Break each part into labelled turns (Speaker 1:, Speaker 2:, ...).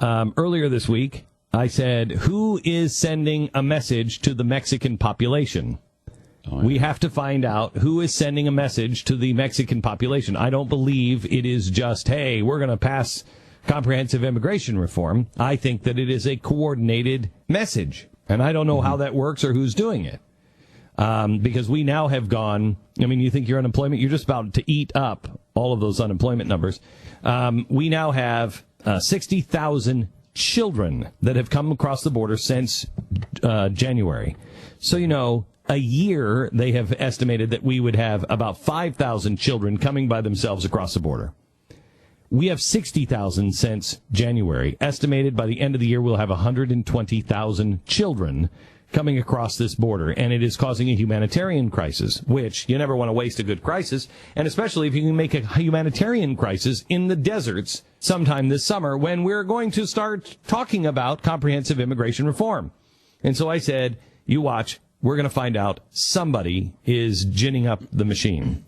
Speaker 1: Earlier this week, I said, who is sending a message to the Mexican population? Oh, yeah. We have to find out who is sending a message to the Mexican population. I don't believe it is just, hey, we're going to pass comprehensive immigration reform. I think that it is a coordinated message. And I don't know how that works or who's doing it. Because we now have gone, I mean, you think your unemployment, you're just about to eat up all of those unemployment numbers. We now have 60,000 children that have come across the border since January. So, you know, a year they have estimated that we would have about 5,000 children coming by themselves across the border. We have 60,000 since January. Estimated by the end of the year, we'll have 120,000 children coming across this border, and it is causing a humanitarian crisis, which you never want to waste a good crisis, and especially if you can make a humanitarian crisis in the deserts sometime this summer when we're going to start talking about comprehensive immigration reform. And so I said, you watch, we're going to find out somebody is ginning up the machine.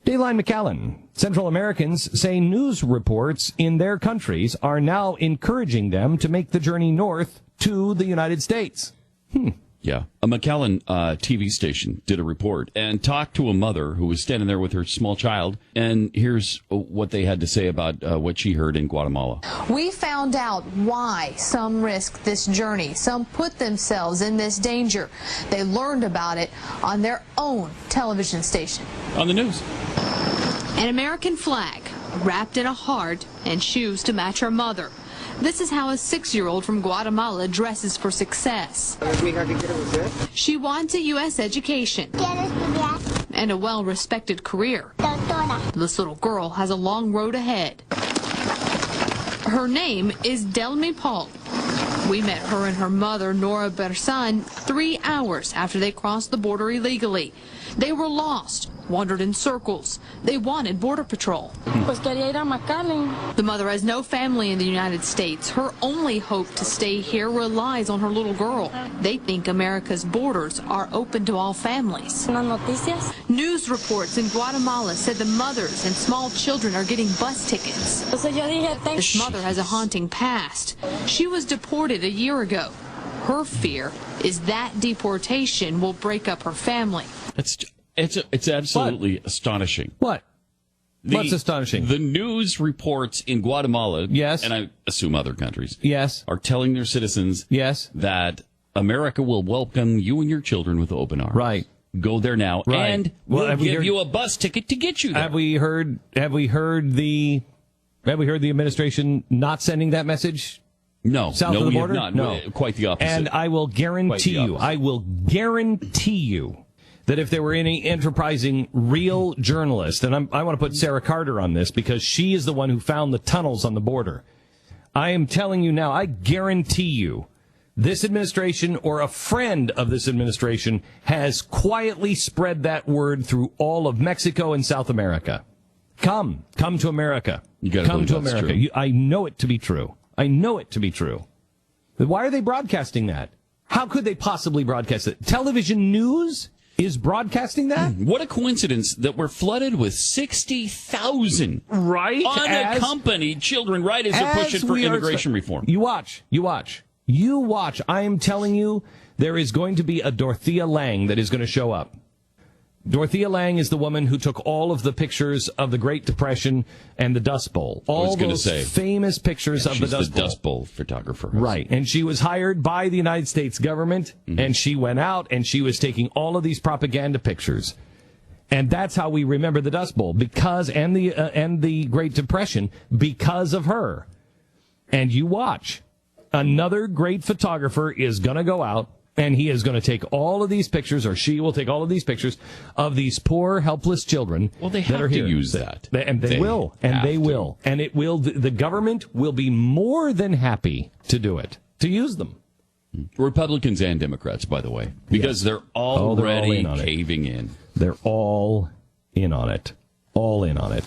Speaker 1: Dayline McAllen. Central Americans say news reports in their countries are now encouraging them to make the journey north to the United States.
Speaker 2: Yeah. A McAllen TV station did a report and talked to a mother who was standing there with her small child. And here's what they had to say about what she heard in Guatemala.
Speaker 3: We found out why some risk this journey. Some put themselves in this danger. They learned about it on their own television station.
Speaker 2: On the news.
Speaker 3: An American flag wrapped in a heart and shoes to match her mother. This is how a 6-year-old from Guatemala dresses for success. She wants a U.S. education and a well-respected career. This little girl has a long road ahead. Her name is Delmi Paul. We met her and her mother, Nora Bersan, 3 hours after they crossed the border illegally. They were lost, wandered in circles. They wanted Border Patrol. The mother has no family in the United States. Her only hope to stay here relies on her little girl. They think America's borders are open to all families. News reports in Guatemala said the mothers and small children are getting bus tickets. This mother has a haunting past. She was deported a year ago. Her fear is that deportation will break up her family.
Speaker 2: It's absolutely astonishing.
Speaker 1: What? What's astonishing?
Speaker 2: The news reports in Guatemala,
Speaker 1: yes,
Speaker 2: and I assume other countries,
Speaker 1: yes,
Speaker 2: are telling their citizens,
Speaker 1: yes,
Speaker 2: that America will welcome you and your children with open arms.
Speaker 1: Right.
Speaker 2: Go there now,
Speaker 1: right,
Speaker 2: and we'll give you a bus ticket to get you there.
Speaker 1: Have we heard the administration not sending that message?
Speaker 2: No,
Speaker 1: south of the border?
Speaker 2: Have not.
Speaker 1: No,
Speaker 2: quite the opposite.
Speaker 1: And I will guarantee you, that if there were any enterprising real journalist, and I want to put Sarah Carter on this because she is the one who found the tunnels on the border. I am telling you now, I guarantee you, this administration or a friend of this administration has quietly spread that word through all of Mexico and South America. Come to America.
Speaker 2: You gotta
Speaker 1: come to
Speaker 2: believe that's
Speaker 1: America.
Speaker 2: true.
Speaker 1: I know it to be true. I know it to be true. Why are they broadcasting that? How could they possibly broadcast it? Television news is broadcasting that?
Speaker 2: What a coincidence that we're flooded with 60,000 unaccompanied children right as they're pushing for immigration reform.
Speaker 1: You watch. I am telling you, there is going to be a Dorothea Lange that is going to show up. Dorothea Lange is the woman who took all of the pictures of the Great Depression and the Dust Bowl. All those famous pictures of the Dust Bowl.
Speaker 2: She's the Dust Bowl photographer.
Speaker 1: Right. And she was hired by the United States government, and she went out, and she was taking all of these propaganda pictures. And that's how we remember the Dust Bowl, and the Great Depression, because of her. And you watch. Another great photographer is going to go out, and he is going to take all of these pictures, or she will take all of these pictures of these poor, helpless children.
Speaker 2: Well, they have to use that.
Speaker 1: And they will. And it will. The government will be more than happy to do it, to use them.
Speaker 2: Republicans and Democrats, by the way, because they're already caving in.
Speaker 1: They're all in on it. All in on it.